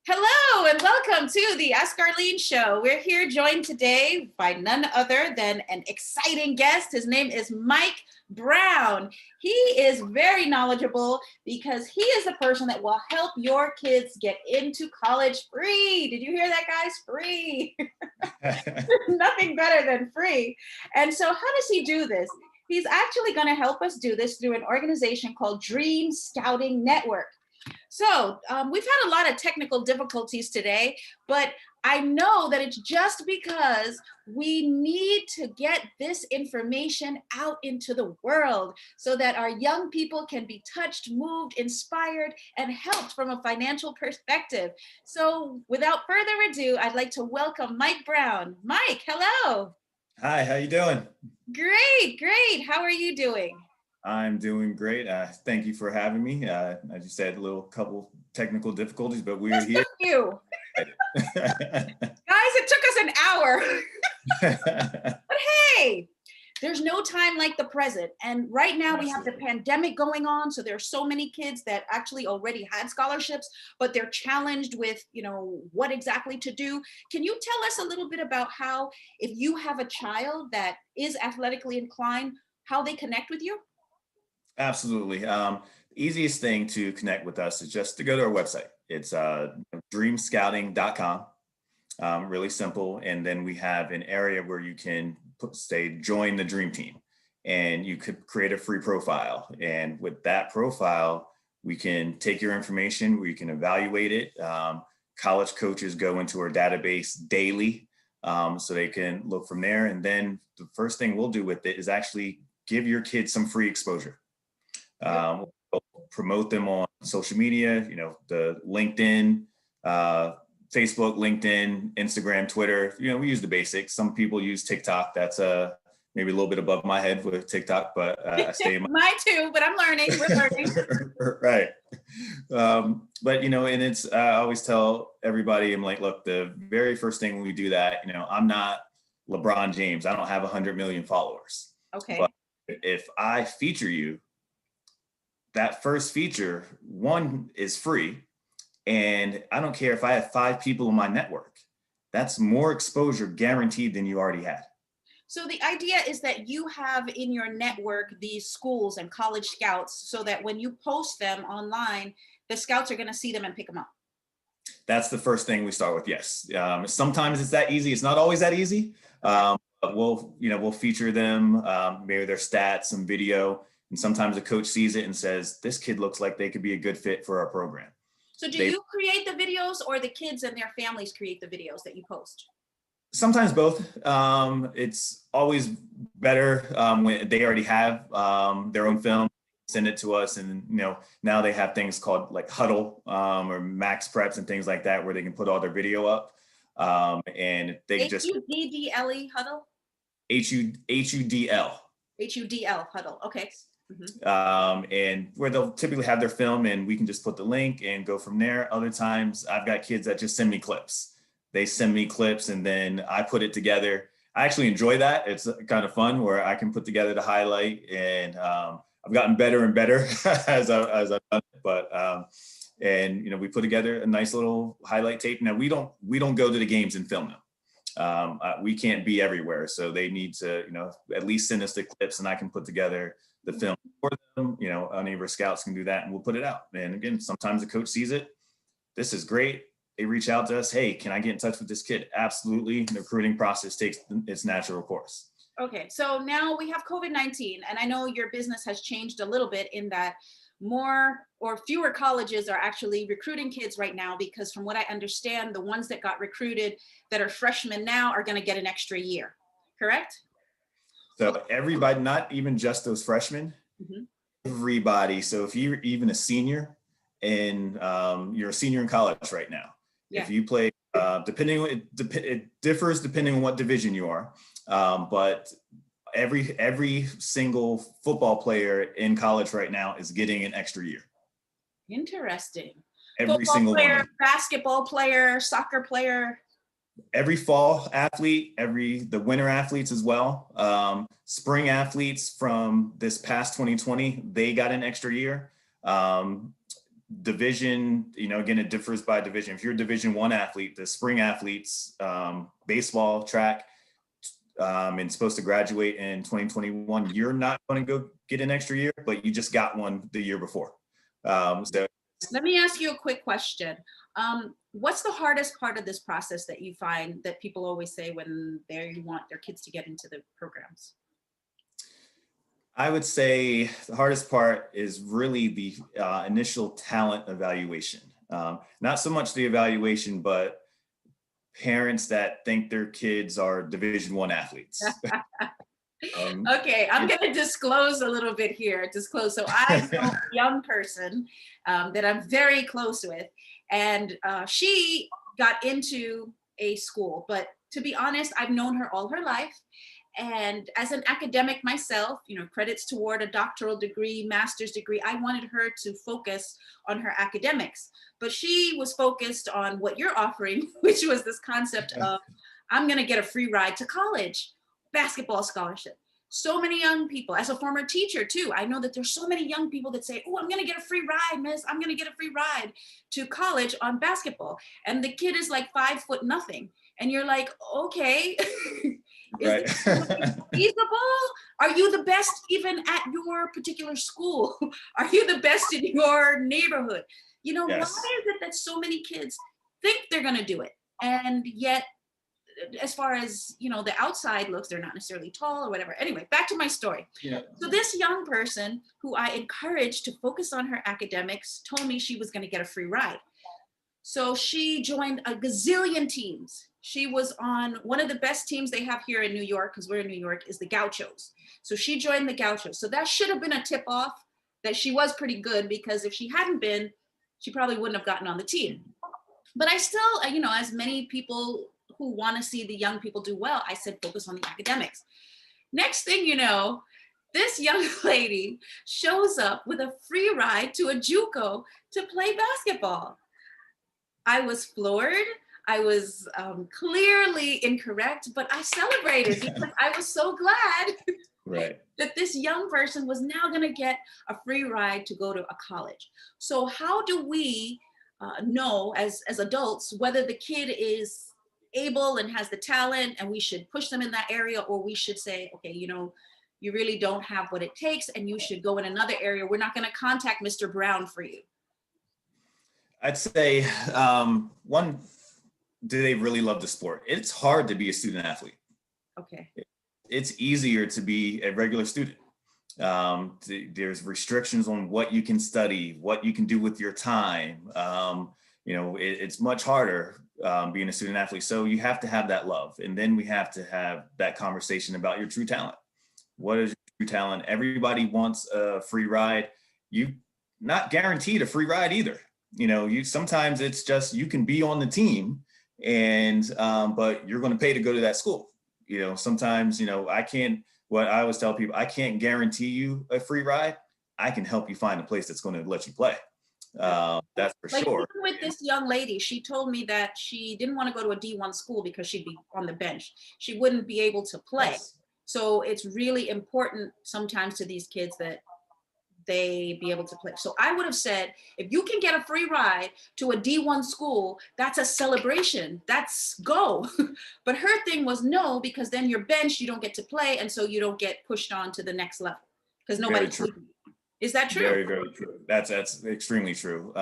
Hello and welcome to the Ask Arlene Show. We're here joined today by none other than an exciting guest. His name is Mike Brown. He is very knowledgeable because he is the person that will help your kids get into college free. Did you hear that, guys? Free. Nothing better than free. And so how does he do this? He's actually going to help us do this through an organization called Dream Scouting Network. So we've had a lot of technical difficulties today, but I know that it's just because we need to get this information out into the world so that our young people can be touched, moved, inspired, and helped from a financial perspective. So without further ado, I'd like to welcome Mike Brown. Mike, hello. Hi, how you doing? Great, great. How are you doing? I'm doing great. Thank you for having me. I just had a couple technical difficulties, but we're here. Thank you. Guys, it took us an hour. But hey, there's no time like the present. And right now we have the pandemic going on. So there are so many kids that actually already had scholarships, but they're challenged with, what exactly to do. Can you tell us a little bit about how, if you have a child that is athletically inclined, how they connect with you? Absolutely. Easiest thing to connect with us is just to go to our website. It's dreamscouting.com. Really simple. And then we have an area where you can join the dream team, and you could create a free profile. And with that profile, we can take your information, we can evaluate it. College coaches go into our database daily, so they can look from there. And then the first thing we'll do with it is actually give your kids some free exposure. We'll promote them on social media, the LinkedIn, Facebook, LinkedIn, Instagram, Twitter. We use the basics. Some people use TikTok. That's maybe a little bit above my head with TikTok, but I stay in Mine too, but I'm learning. We're learning. Right. But, and it's, I always tell everybody, I'm like, look, the very first thing when we do that, I'm not LeBron James. I don't have 100 million followers. Okay. But if I feature you, that first feature, one, is free. And I don't care if I have 5 people in my network, that's more exposure guaranteed than you already had. So the idea is that you have in your network these schools and college scouts so that when you post them online, the scouts are going to see them and pick them up. That's the first thing we start with. Yes. Sometimes it's that easy. It's not always that easy. But we'll feature them, maybe their stats, some video. And sometimes a coach sees it and says, this kid looks like they could be a good fit for our program. So do you create the videos, or the kids and their families create the videos that you post? Sometimes both. It's always better when they already have their own film, send it to us. And, now they have things called like Huddle or Max Preps and things like that, where they can put all their video up. And they just H-U-D-D-L-E Huddle? H-U-D-L. H-U-D-L Huddle. Okay. Mm-hmm. And where they'll typically have their film, and we can just put the link and go from there. Other times I've got kids that just send me clips. They send me clips and then I put it together. I actually enjoy that. It's kind of fun where I can put together the highlight, and I've gotten better and better as I've done it. But we put together a nice little highlight tape. Now we don't go to the games and film them. We can't be everywhere, so they need to at least send us the clips, and I can put together the film for them. Any of our scouts can do that, and we'll put it out. And again, sometimes the coach sees it. This is great. They reach out to us. Hey, can I get in touch with this kid? Absolutely. The recruiting process takes its natural course. Okay. So now we have COVID-19, and I know your business has changed a little bit in that more or fewer colleges are actually recruiting kids right now, because from what I understand, the ones that got recruited that are freshmen now are going to get an extra year. Correct? So everybody, not even just those freshmen, mm-hmm. Everybody. So if you're even a senior and you're a senior in college right now, yeah. If you play, it differs depending on what division you are, but every single football player in college right now is getting an extra year. Interesting. Every football single player, one. Basketball player, soccer player. Every fall athlete, the winter athletes as well. Spring athletes from this past 2020, they got an extra year. division, again, it differs by division. If you're a Division I athlete, the spring athletes, baseball, track, and supposed to graduate in 2021, you're not going to go get an extra year, but you just got one the year before. So let me ask you a quick question. What's the hardest part of this process that you find that people always say when they want their kids to get into the programs? I would say the hardest part is really the initial talent evaluation. Not so much the evaluation, but parents that think their kids are Division I athletes. Okay, I'm going to disclose a little bit here. So I know a young person that I'm very close with, and she got into a school, but to be honest, I've known her all her life. And as an academic myself, credits toward a doctoral degree, master's degree, I wanted her to focus on her academics. But she was focused on what you're offering, which was this concept of, I'm going to get a free ride to college, basketball scholarship. So many young people, as a former teacher too, I know that there's so many young people that say, oh, I'm going to get a free ride, miss. I'm going to get a free ride to college on basketball. And the kid is like 5'0" And you're like, okay. Right. Is it feasible? Are you the best even at your particular school? Are you the best in your neighborhood? Yes. Why is it that so many kids think they're going to do it? And yet, as far as, the outside looks, they're not necessarily tall or whatever. Anyway, back to my story. Yeah. So this young person who I encouraged to focus on her academics told me she was going to get a free ride. So she joined a gazillion teams. She was on one of the best teams they have here in New York, because we're in New York, is the Gauchos. So she joined the Gauchos. So that should have been a tip off that she was pretty good, because if she hadn't been, she probably wouldn't have gotten on the team. But I still, as many people who want to see the young people do well, I said, focus on the academics. Next thing you know, this young lady shows up with a free ride to a JUCO to play basketball. I was floored. I was clearly incorrect, but I celebrated because I was so glad that this young person was now going to get a free ride to go to a college. So how do we know as adults whether the kid is able and has the talent and we should push them in that area, or we should say, okay, you really don't have what it takes and you should go in another area. We're not going to contact Mr. Brown for you. I'd say, one, do they really love the sport? It's hard to be a student athlete. Okay. It's easier to be a regular student. There's restrictions on what you can study, what you can do with your time. It's much harder being a student athlete. So you have to have that love. And then we have to have that conversation about your true talent. What is your true talent? Everybody wants a free ride. You not guaranteed a free ride either. Sometimes it's just, you can be on the team and, but you're going to pay to go to that school. Sometimes, what I always tell people, I can't guarantee you a free ride. I can help you find a place that's going to let you play. That's for sure. Even with this young lady, she told me that she didn't want to go to a D1 school because she'd be on the bench. She wouldn't be able to play. Yes. So it's really important sometimes to these kids that they be able to play. So I would have said, if you can get a free ride to a D1 school, that's a celebration. That's go. But her thing was no, because then you're benched, you don't get to play. And so you don't get pushed on to the next level because nobody. Is that true? Very, very true. That's extremely true.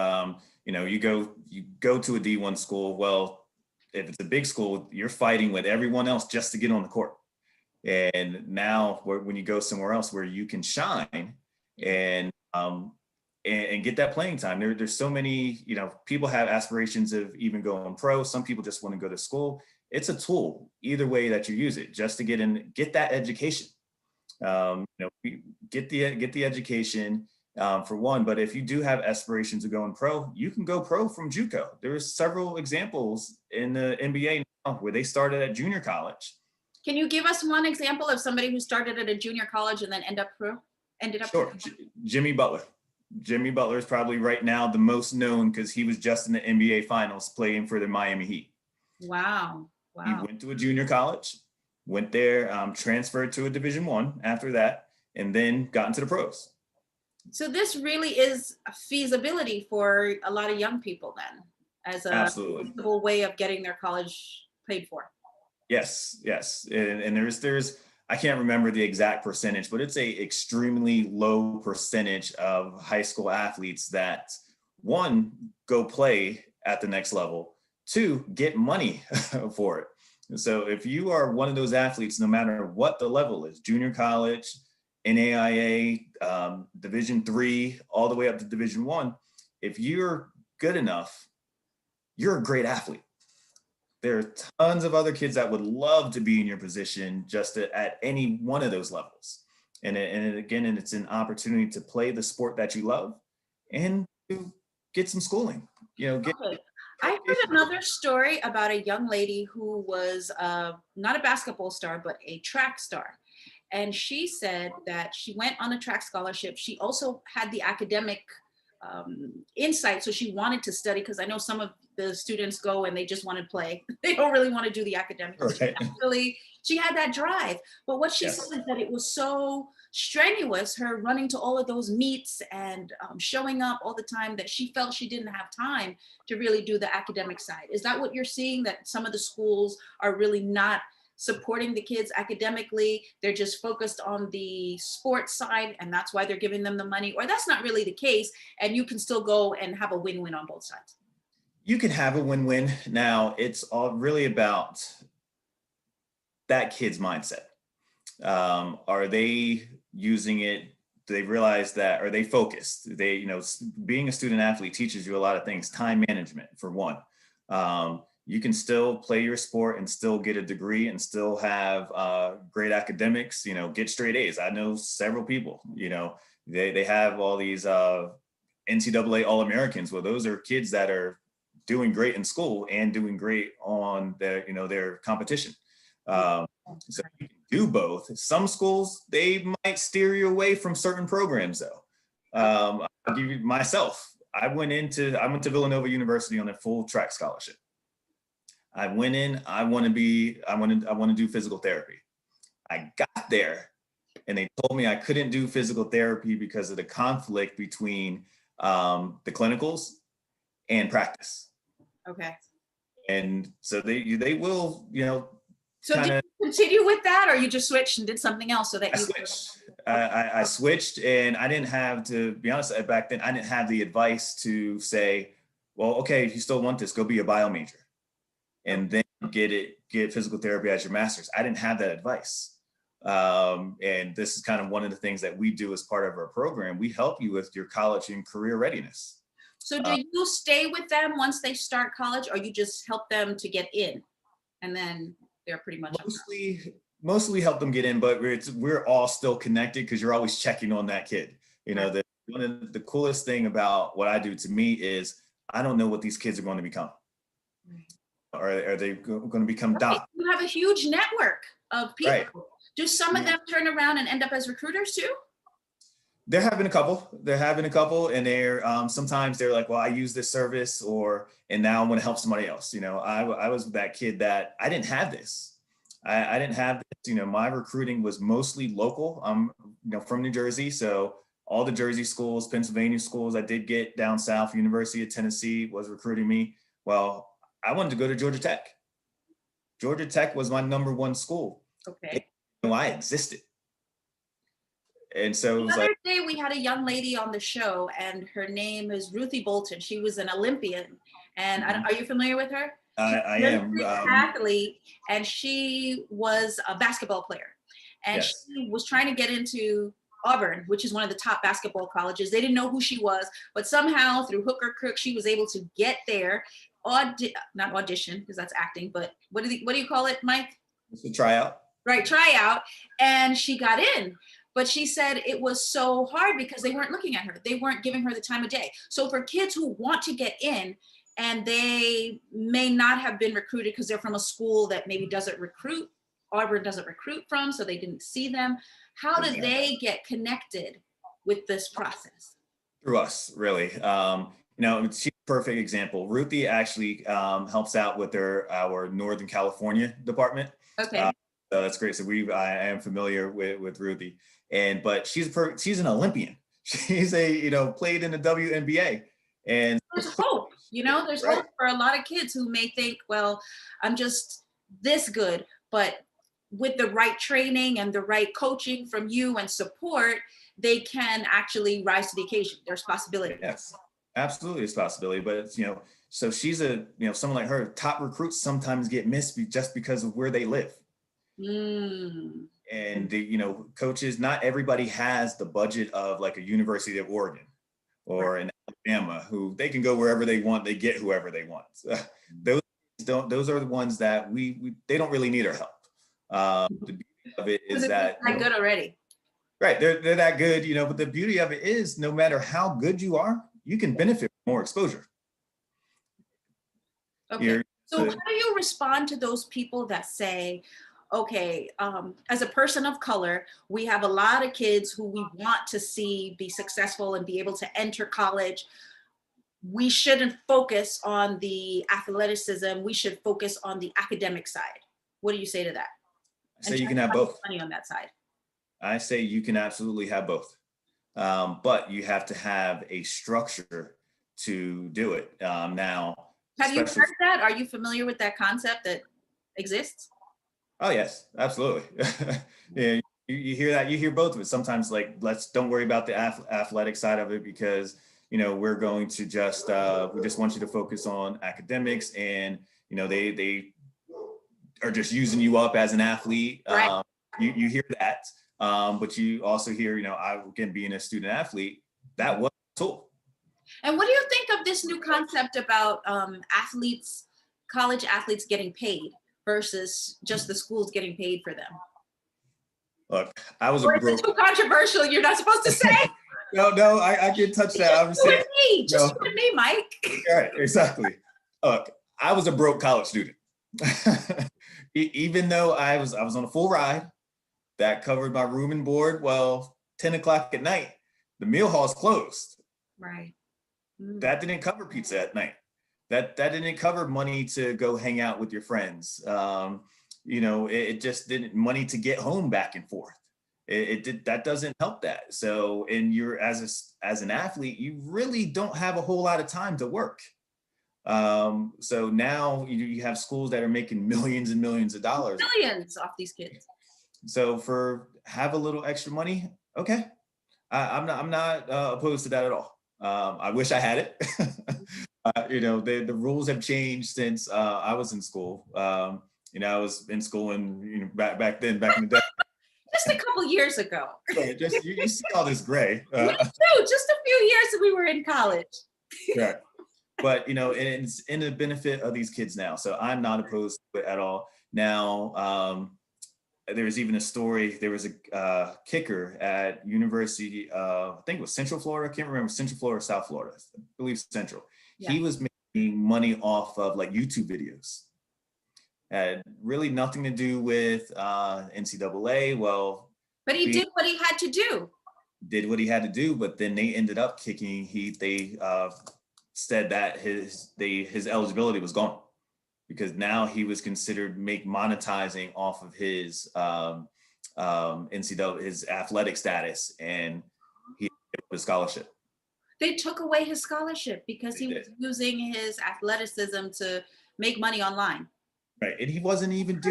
You go to a D1 school. Well, if it's a big school, you're fighting with everyone else just to get on the court. And now when you go somewhere else where you can shine and get that playing time, there's so many, people have aspirations of even going pro. Some people just want to go to school. It's a tool, either way that you use it, just to get that education. Get the education for one, but if you do have aspirations of going pro, you can go pro from JUCO. There's several examples in the NBA now where they started at junior college. Can you give us one example of somebody who started at a junior college and then ended up pro? Sure. Jimmy Butler. Jimmy Butler is probably right now the most known because he was just in the NBA finals playing for the Miami Heat. Wow. He went to a junior college, went there, transferred to a Division I after that, and then got into the pros. So this really is a feasibility for a lot of young people then, as a Absolutely. feasible way of getting their college paid for. Yes, yes. And there's I can't remember the exact percentage, but it's a extremely low percentage of high school athletes that, one, go play at the next level, two, get money for it. So if you are one of those athletes, no matter what the level is, junior college, NAIA, Division III, all the way up to Division I, if you're good enough, you're a great athlete. There are tons of other kids that would love to be in your position at any one of those levels. And it's an opportunity to play the sport that you love and to get some schooling, get Okay. I heard another story about a young lady who was not a basketball star, but a track star. And she said that she went on a track scholarship. She also had the academic insight. So she wanted to study, because I know some of the students go and they just want to play. They don't really want to do the academics. right. She had that drive. But what she Yes. said is that it was so strenuous, her running to all of those meets and showing up all the time, that she felt she didn't have time to really do the academic side. Is that what you're seeing, that some of the schools are really not supporting the kids academically? They're just focused on the sports side, and that's why they're giving them the money? Or that's not really the case, and you can still go and have a win-win on both sides? You can have a win-win. Now, it's all really about that kid's mindset. Are they using it? Do they realize that? Are they focused? Being a student athlete teaches you a lot of things. Time management, for one. You can still play your sport and still get a degree and still have great academics, get straight A's. I know several people, they have all these NCAA All-Americans. Well, those are kids that are doing great in school and doing great on their competition. So you can do both. Some schools, they might steer you away from certain programs though. I'll give you myself. I went to Villanova University on a full track scholarship. I went in, I want to do physical therapy. I got there and they told me I couldn't do physical therapy because of the conflict between the clinicals and practice. Okay. And so they will, So kinda, did you continue with that, or you just switched and did something else so that I you switched. I switched, and I didn't have, to be honest, back then, I didn't have the advice to say, well, okay, if you still want this, go be a bio major and then get physical therapy as your master's. I didn't have that advice. And this is kind of one of the things that we do as part of our program. We help you with your college and career readiness. So do you stay with them once they start college, or you just help them to get in and then they're pretty much mostly help them get in, but we're all still connected because you're always checking on that kid. One of the coolest thing about what I do, to me, is I don't know what these kids are going to become. Are they going to become doctors? You have a huge network of people. Right. Do some of them turn around and end up as recruiters too? They're having a couple, and they're sometimes they're like, well, I use this service, and now I'm going to help somebody else. I was that kid that I didn't have this. I didn't have this. My recruiting was mostly local. I'm from New Jersey, so all the Jersey schools, Pennsylvania schools. I did get down south. University of Tennessee was recruiting me. Well, I wanted to go to Georgia Tech. Georgia Tech was my number one school. Okay. I existed. And so the other day we had a young lady on the show, and her name is Ruthie Bolton. She was an Olympian, and are you familiar with her? I am. Athlete, and she was a basketball player, and yes. She was trying to get into Auburn, which is one of the top basketball colleges. They didn't know who she was, but somehow through hook or crook, she was able to get there. Not audition, because that's acting, but what do you call it, Mike? It's a tryout. Right, tryout, and she got in. But she said it was so hard because they weren't looking at her. They weren't giving her the time of day. So for kids who want to get in, and they may not have been recruited because they're from a school that maybe doesn't recruit, Auburn doesn't recruit from, so they didn't see them. How do they get connected with this process? Through us, really. She's a perfect example. Ruthie actually helps out with our Northern California department. Okay. So that's great. So I am familiar with Ruthie, but she's an Olympian. She's played in the WNBA. And there's hope, there's right. hope for a lot of kids who may think, well, I'm just this good, but with the right training and the right coaching from you and support, they can actually rise to the occasion. There's possibility. Yes, absolutely, it's a possibility. But it's, so she's someone like her, top recruits sometimes get missed just because of where they live. And the, coaches, not everybody has the budget of like a University of Oregon or an Alabama, who they can go wherever they want, they get whoever they want. Those are the ones that they don't really need our help. The beauty of it is that they're good already. Right, they're that good, but the beauty of it is no matter how good you are, you can benefit from more exposure. Okay. So how do you respond to those people that say, okay, as a person of color, we have a lot of kids who we want to see be successful and be able to enter college. We shouldn't focus on the athleticism. We should focus on the academic side. What do you say to that? I say you can have both. Money on that side. I say you can absolutely have both. But you have to have a structure to do it. Now, have you heard that? Are you familiar with that concept that exists? Oh, yes, absolutely. Yeah, you hear that, you hear both of it. Sometimes like, don't worry about the athletic side of it because, we're going to just, we just want you to focus on academics and, they are just using you up as an athlete. Right. You hear that, but you also hear, again, being a student athlete, that was a tool. And what do you think of this new concept about college athletes getting paid versus just the schools getting paid for them? Look, I was or is it too controversial? You're not supposed to say. No, I can touch that. I'm saying, just with me, Mike. Right, exactly. Look, I was a broke college student. Even though I was on a full ride that covered my room and board. Well, 10 o'clock at night, the meal hall's closed. Right. That didn't cover pizza at night. That didn't cover money to go hang out with your friends. It just didn't money to get home back and forth. That doesn't help that. So, and you're as an athlete, you really don't have a whole lot of time to work. So now you have schools that are making millions and millions of dollars. Millions off these kids. So have a little extra money, okay. I'm not opposed to that at all. I wish I had it. The rules have changed since I was in school. I was in school and back in the day. Just a couple years ago. Right, just you see all this gray. Me too. Just a few years that we were in college. Right. But it's in the benefit of these kids now. So I'm not opposed to it at all. Now, there was even a story. There was a kicker at University, I think it was Central Florida. I can't remember, Central Florida or South Florida. I believe Central. Yeah. He was making money off of like YouTube videos. Had really nothing to do with NCAA. Well, but he did what he had to do. Did what he had to do, but then they ended up kicking. They said that his eligibility was gone because now he was considered monetizing off of his NCAA, his athletic status, and he had a scholarship. They took away his scholarship because he was using his athleticism to make money online. Right, and he wasn't even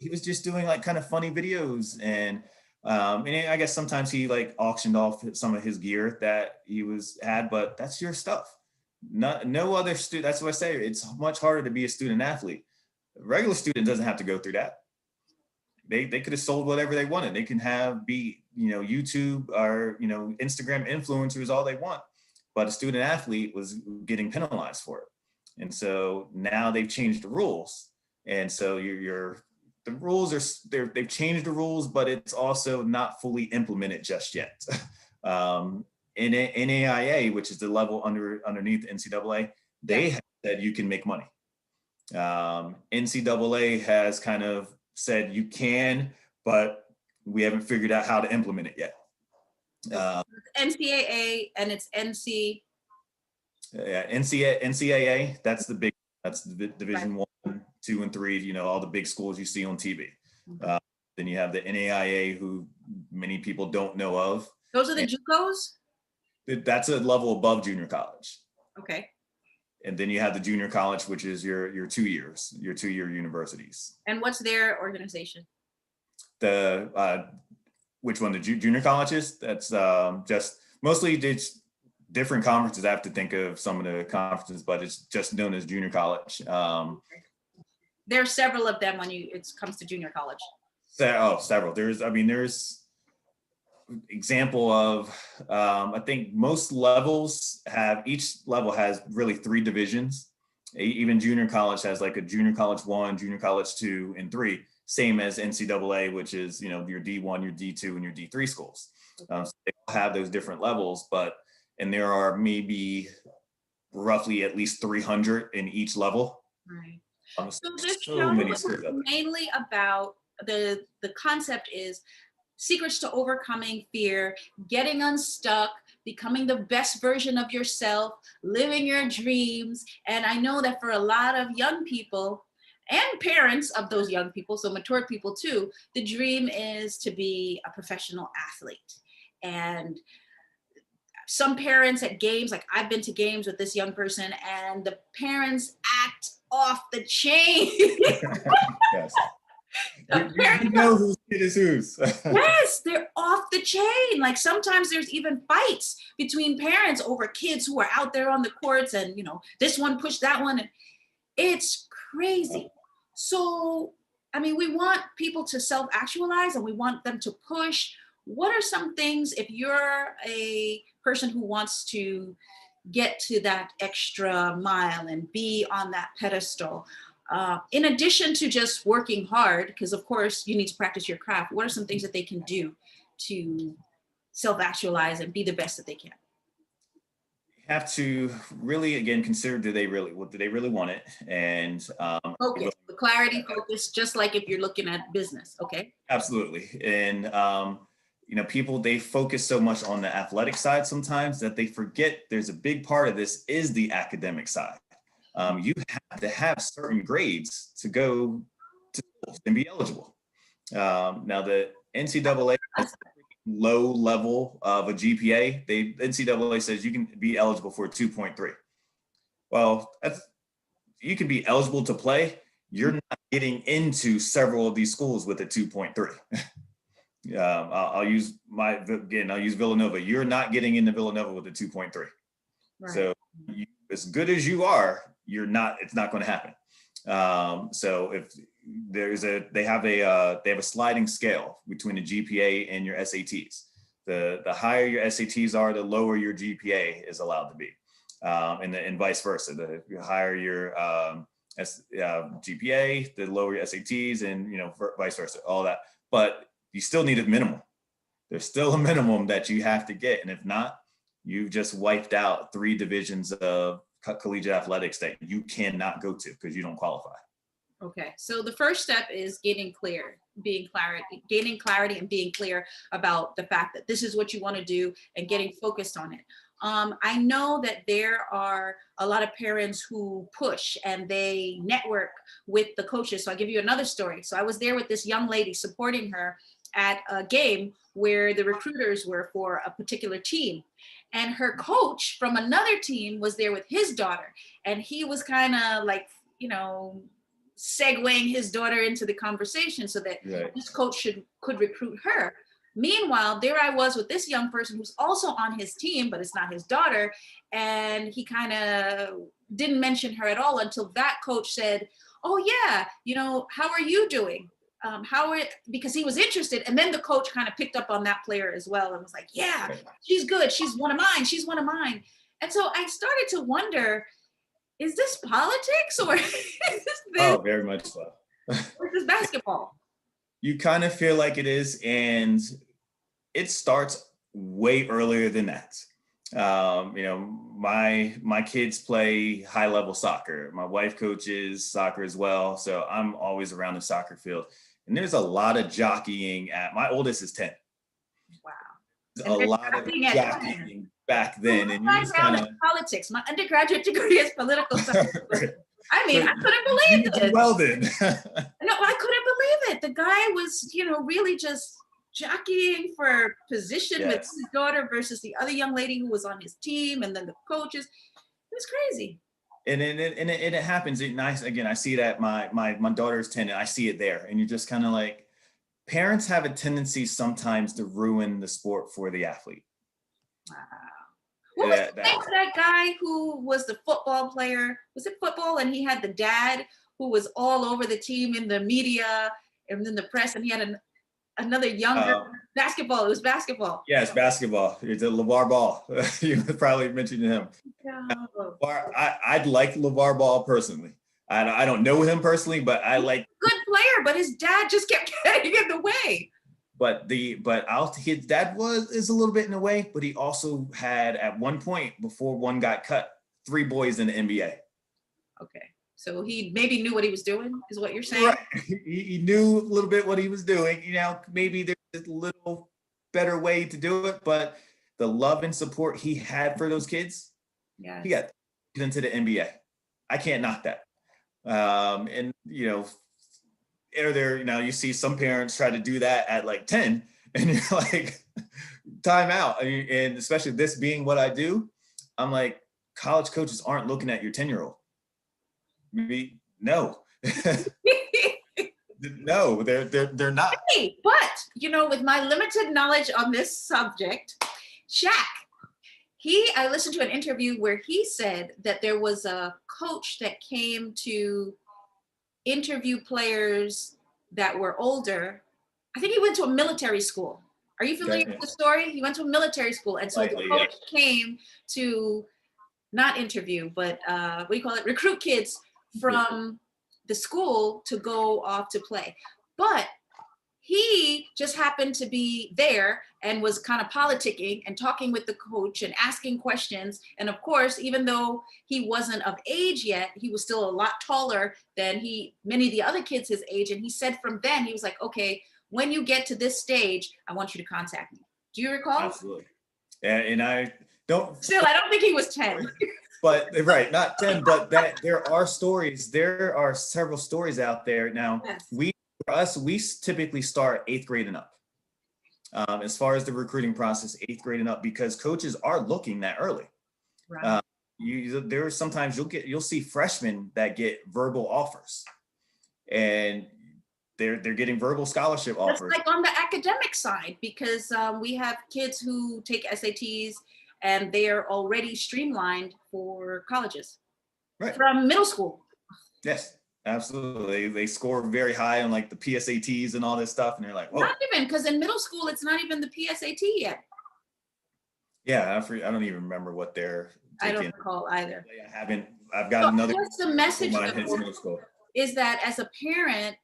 he was just doing like kind of funny videos, and I guess sometimes he like auctioned off some of his gear that he had, but that's your stuff. No other student. That's what I say. It's much harder to be a student athlete. A regular student doesn't have to go through that. They could have sold whatever they wanted. They can be YouTube or Instagram influencers all they want, but a student athlete was getting penalized for it. And so now they've changed the rules. And so the rules they've changed the rules, but it's also not fully implemented just yet. NAIA, which is the level underneath NCAA, they have said you can make money. NCAA has kind of said you can, but we haven't figured out how to implement it yet. NCAA and it's NC. Yeah, NCAA. That's the Division 1, 2, and 3. All the big schools you see on TV. Mm-hmm. Then you have the NAIA, who many people don't know of. Those are the JUCOs? That's a level above junior college. Okay. And then you have the junior college, which is your 2 years, your 2-year universities. And what's their organization? Which one? The junior colleges? That's just mostly it's different conferences. I have to think of some of the conferences, but it's just known as junior college. There are several of them when it comes to junior college. Several. There's example of I think most levels each level has really 3 divisions. Even junior college has like a junior college 1, junior college 2, and 3, same as NCAA, which is your D1, your D2, and your D3 schools. So they all have those different levels, and there are maybe roughly at least 300 in each level. Right. So this show is mainly about the concept is secrets to overcoming fear, getting unstuck, becoming the best version of yourself, living your dreams. And I know that for a lot of young people and parents of those young people, so mature people too, the dream is to be a professional athlete. And some parents at games, like I've been to games with this young person, and the parents act off the chain. Yes. You know whose kid is whose. Yes, they're off the chain. Like sometimes there's even fights between parents over kids who are out there on the courts, and this one pushed that one, and it's crazy. So, we want people to self-actualize, and we want them to push. What are some things, if you're a person who wants to get to that extra mile and be on that pedestal, in addition to just working hard, because of course you need to practice your craft, what are some things that they can do to self-actualize and be the best that they can? You have to really, again, consider, do they really want it? And focus, the clarity, focus, just like if you're looking at business. Okay. Absolutely. And people, they focus so much on the athletic side sometimes that they forget there's a big part of this is the academic side. You have to have certain grades to go to school and be eligible. Now the NCAA has a low level of a GPA. NCAA says you can be eligible for a 2.3. Well, you can be eligible to play. You're not getting into several of these schools with a 2.3. I'll use Villanova. You're not getting into Villanova with a 2.3. Right. So as good as you are, it's not going to happen. So if they have a sliding scale between the GPA and your SATs. The higher your SATs are, the lower your GPA is allowed to be, and vice versa. The higher your GPA, the lower your SATs, and vice versa. All that, but you still need a minimum. There's still a minimum that you have to get, and if not, you've just wiped out 3 divisions of collegiate athletics that you cannot go to because you don't qualify. Okay, so the first step is gaining clarity and being clear about the fact that this is what you want to do and getting focused on it. I know that there are a lot of parents who push and they network with the coaches. So I'll give you another story. So I was there with this young lady supporting her at a game where the recruiters were for a particular team. And her coach from another team was there with his daughter. And he was kind of like, segueing his daughter into the conversation so that this coach could recruit her. Meanwhile, there I was with this young person who's also on his team, but it's not his daughter. And he kind of didn't mention her at all until that coach said, "Oh yeah, how are you doing? Because he was interested." And then the coach kind of picked up on that player as well and was like, "Yeah, she's good. She's one of mine. She's one of mine." And so I started to wonder, is this politics or is this? Oh, very much so. Or is this basketball? You kind of feel like it is, and it starts way earlier than that. My kids play high level soccer. My wife coaches soccer as well, so I'm always around the soccer field. And there's a lot of jockeying my oldest is 10. Wow. A lot of jockeying back then. And you just kind of politics. My undergraduate degree is political science. Right. I couldn't believe it. Well then. No, I couldn't believe it. The guy was, really just jockeying for position with Yes. his daughter versus the other young lady who was on his team, and then the coaches. It was crazy. And it happens. I see that my daughter's 10, and I see it there. And you're just kind of like, parents have a tendency sometimes to ruin the sport for the athlete. Wow. What was the name That of that guy who was the football player? Was it football? And he had the dad who was all over the team in the media and in the press, and he had another younger basketball. It was basketball. Yes, basketball. It's a LeVar Ball. You probably mentioned him. No. I'd like LeVar Ball personally. I don't know him personally, but I like. Good player, but his dad just kept getting in the way. His dad is a little bit in the way, but he also had at one point before one got cut, 3 boys in the NBA. Okay, so he maybe knew what he was doing, is what you're saying? Right. He knew a little bit what he was doing. Maybe there's a little better way to do it, but the love and support he had for those kids, yeah, he got into the NBA. I can't knock that. You see some parents try to do that at like 10, and you're like, time out. And especially this being what I do, I'm like, college coaches aren't looking at your 10-year-old. Maybe no. No, they're not. Hey, but with my limited knowledge on this subject, Shaq, I listened to an interview where he said that there was a coach that came to interview players that were older. I think he went to a military school. Are you familiar with the story? He went to a military school, and so the coach came to not interview, but recruit kids from the school to go off to play. But he just happened to be there and was kind of politicking and talking with the coach and asking questions. And of course, even though he wasn't of age yet, he was still a lot taller than many of the other kids his age. And he said from then, he was like, okay, when you get to this stage, I want you to contact me. Do you recall? Absolutely. And I don't think he was 10. But right, not 10, but there are several stories out there. Now, yes. we typically start 8th grade and up. As far as the recruiting process, 8th grade and up, because coaches are looking that early. Right. There are sometimes you'll see freshmen that get verbal offers, and they're getting verbal scholarship offers. Just like on the academic side, because we have kids who take SATs and they are already streamlined for colleges, right, from middle school. Yes. Absolutely. They score very high on like the PSATs and all this stuff. And they're like, whoa. Not even, because in middle school, it's not even the PSAT yet. Yeah, I don't even remember what they're taking. I don't recall either. I've got another. What's the message is that as a parent,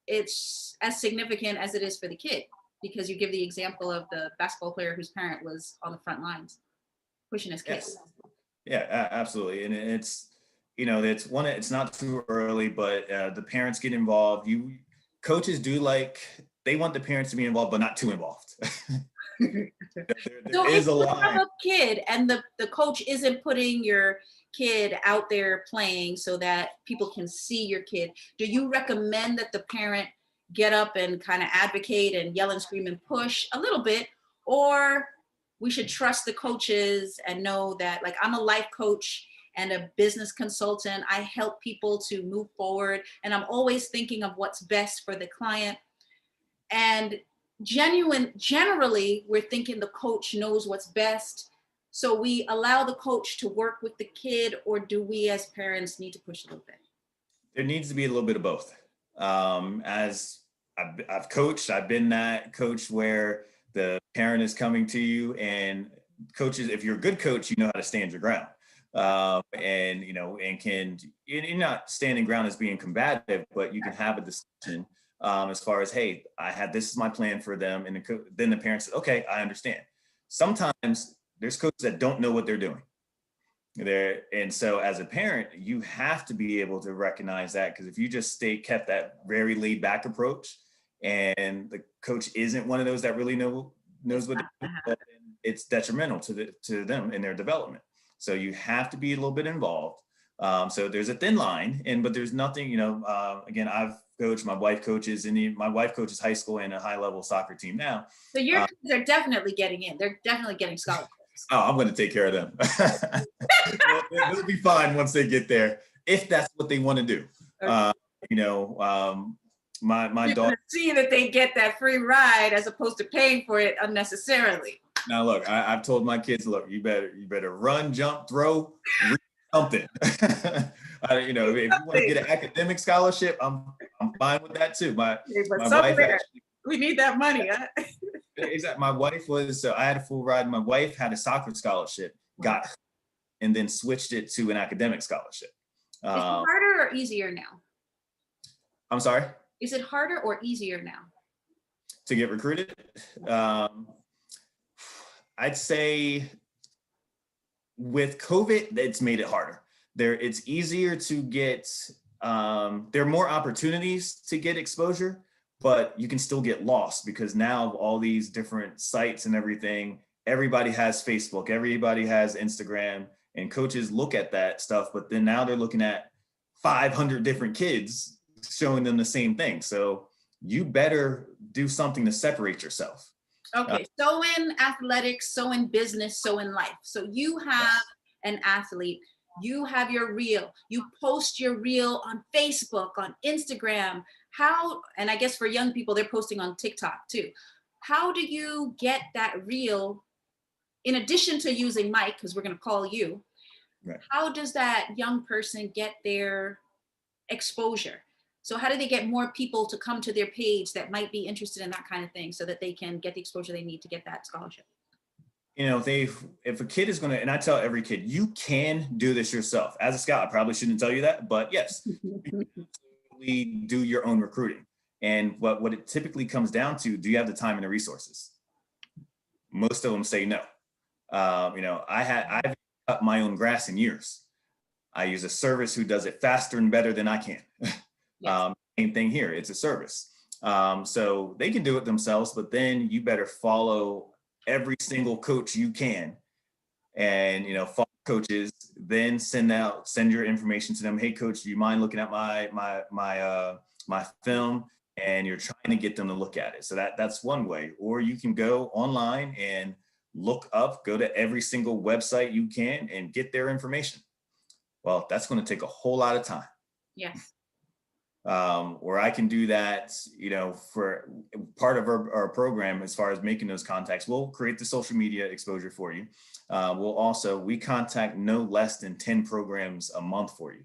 it's as significant as it is for the kid, because you give the example of the basketball player whose parent was on the front lines pushing his kids. Yes. Yeah, absolutely. And it's not too early, but the parents get involved. Coaches they want the parents to be involved, but not too involved. there is a line. If you have a kid and the coach isn't putting your kid out there playing so that people can see your kid, do you recommend that the parent get up and kind of advocate and yell and scream and push a little bit, or we should trust the coaches and know that, like, I'm a life coach and a business consultant. I help people to move forward, and I'm always thinking of what's best for the client. And generally, we're thinking the coach knows what's best. So we allow the coach to work with the kid, or do we as parents need to push a little bit? There needs to be a little bit of both. As I've coached, I've been that coach where the parent is coming to you, and coaches, if you're a good coach, you know how to stand your ground. You're not standing ground as being combative, but you can have a discussion as far as, hey, this is my plan for them. And then the parent says, okay, I understand. Sometimes there's coaches that don't know what they're doing. And so as a parent, you have to be able to recognize that, because if you just kept that very laid back approach, and the coach isn't one of those that really knows what they're doing, it's detrimental to them in their development. So you have to be a little bit involved, So there's a thin line, but there's nothing, again, I've coached, my wife coaches, and my wife coaches high school and a high level soccer team now. So your kids are definitely getting in. They're definitely getting scholarships. Oh, I'm going to take care of them. They'll be fine once they get there, if that's what they want to do. Okay. My daughter, see that they get that free ride as opposed to paying for it unnecessarily. Now, look, I've told my kids, look, you better run, jump, throw, read something. If you want to get an academic scholarship, I'm fine with that too. My wife actually, we need that money. Huh? Exactly. My wife I had a full ride. My wife had a soccer scholarship, and then switched it to an academic scholarship. Is it harder or easier now? I'm sorry? Is it harder or easier now? To get recruited? I'd say with COVID, it's made it harder. It's easier to get, there are more opportunities to get exposure, but you can still get lost because now all these different sites and everything, everybody has Facebook, everybody has Instagram, and coaches look at that stuff, but then now they're looking at 500 different kids showing them the same thing. So you better do something to separate yourself. Okay, so in athletics, so in business, so in life. So you have an athlete, you have your reel, you post your reel on Facebook, on Instagram. How, and I guess for young people, they're posting on TikTok too. How do you get that reel, in addition to using Mike, because we're going to call you, how does that young person get their exposure? So how do they get more people to come to their page that might be interested in that kind of thing so that they can get the exposure they need to get that scholarship? If a kid is going to, and I tell every kid, you can do this yourself. As a scout, I probably shouldn't tell you that, but yes, you do your own recruiting. And what it typically comes down to, do you have the time and the resources? Most of them say no. I've cut my own grass in years. I use a service who does it faster and better than I can. Yes. Same thing here. It's a service. So they can do it themselves, but then you better follow every single coach you can and, follow coaches, then send your information to them. Hey, coach, do you mind looking at my film? And you're trying to get them to look at it. So that's one way. Or you can go online and go to every single website you can and get their information. Well, that's going to take a whole lot of time. Yes. Or I can do that, for part of our program, as far as making those contacts, we'll create the social media exposure for you. We contact no less than 10 programs a month for you.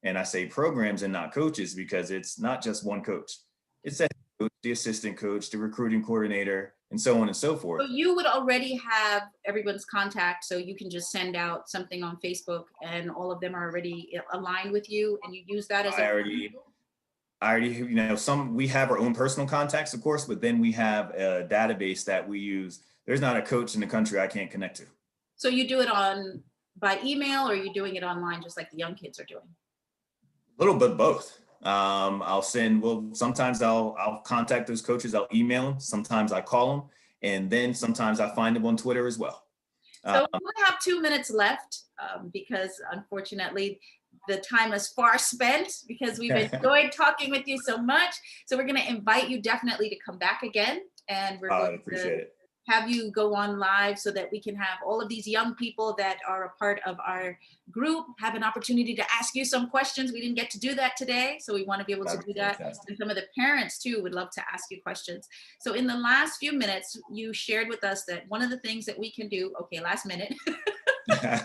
And I say programs and not coaches, because it's not just one coach. It's the coach, the assistant coach, the recruiting coordinator, and so on and so forth. So you would already have everyone's contact, so you can just send out something on Facebook and all of them are already aligned with you, and you use that as we have our own personal contacts, of course, but then we have a database that we use. There's not a coach in the country I can't connect to. So you do it by email, or are you doing it online just like the young kids are doing? A little bit both. Sometimes I'll contact those coaches, I'll email them, sometimes I call them, and then sometimes I find them on Twitter as well. So we only have 2 minutes left because unfortunately the time is far spent, because we've enjoyed talking with you so much. So we're going to invite you definitely to come back again, and we're going to have you go on live so that we can have all of these young people that are a part of our group have an opportunity to ask you some questions. We didn't get to do that today, so we want to be able to do that. Fantastic. And some of the parents too would love to ask you questions. So in the last few minutes, you shared with us that one of the things that we can do, last minute,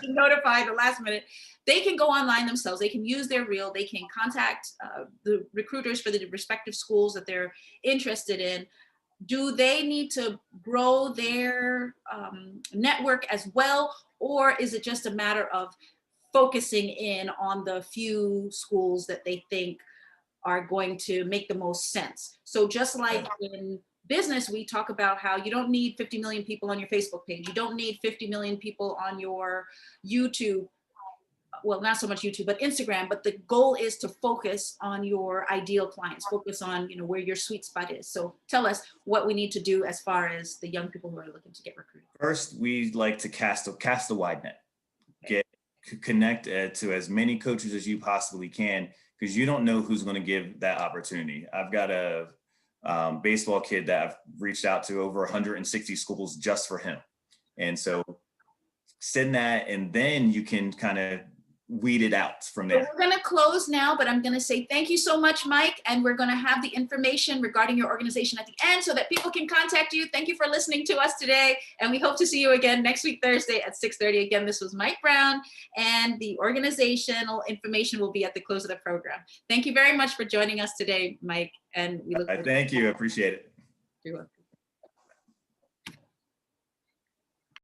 notify the last minute, they can go online themselves, they can use their reel, they can contact the recruiters for the respective schools that they're interested in. Do they need to grow their network as well, or is it just a matter of focusing in on the few schools that they think are going to make the most sense? So just like in business, we talk about how you don't need 50 million people on your Facebook page. You don't need 50 million people on your YouTube. Well, not so much YouTube, but Instagram. But the goal is to focus on your ideal clients, focus on, where your sweet spot is. So tell us what we need to do as far as the young people who are looking to get recruited. First, we like to cast a wide net. Get connect to as many coaches as you possibly can, because you don't know who's going to give that opportunity. I've got a baseball kid that I've reached out to over 160 schools just for him. And so send that, and then you can kind of weed it out from there. So we're going to close now, but I'm going to say thank you so much, Mike. And we're going to have the information regarding your organization at the end so that people can contact you. Thank you for listening to us today. And we hope to see you again next week, Thursday at 6:30. Again, this was Mike Brown, and the organizational information will be at the close of the program. Thank you very much for joining us today, Mike. And we look forward Thank you. I appreciate it. You're welcome.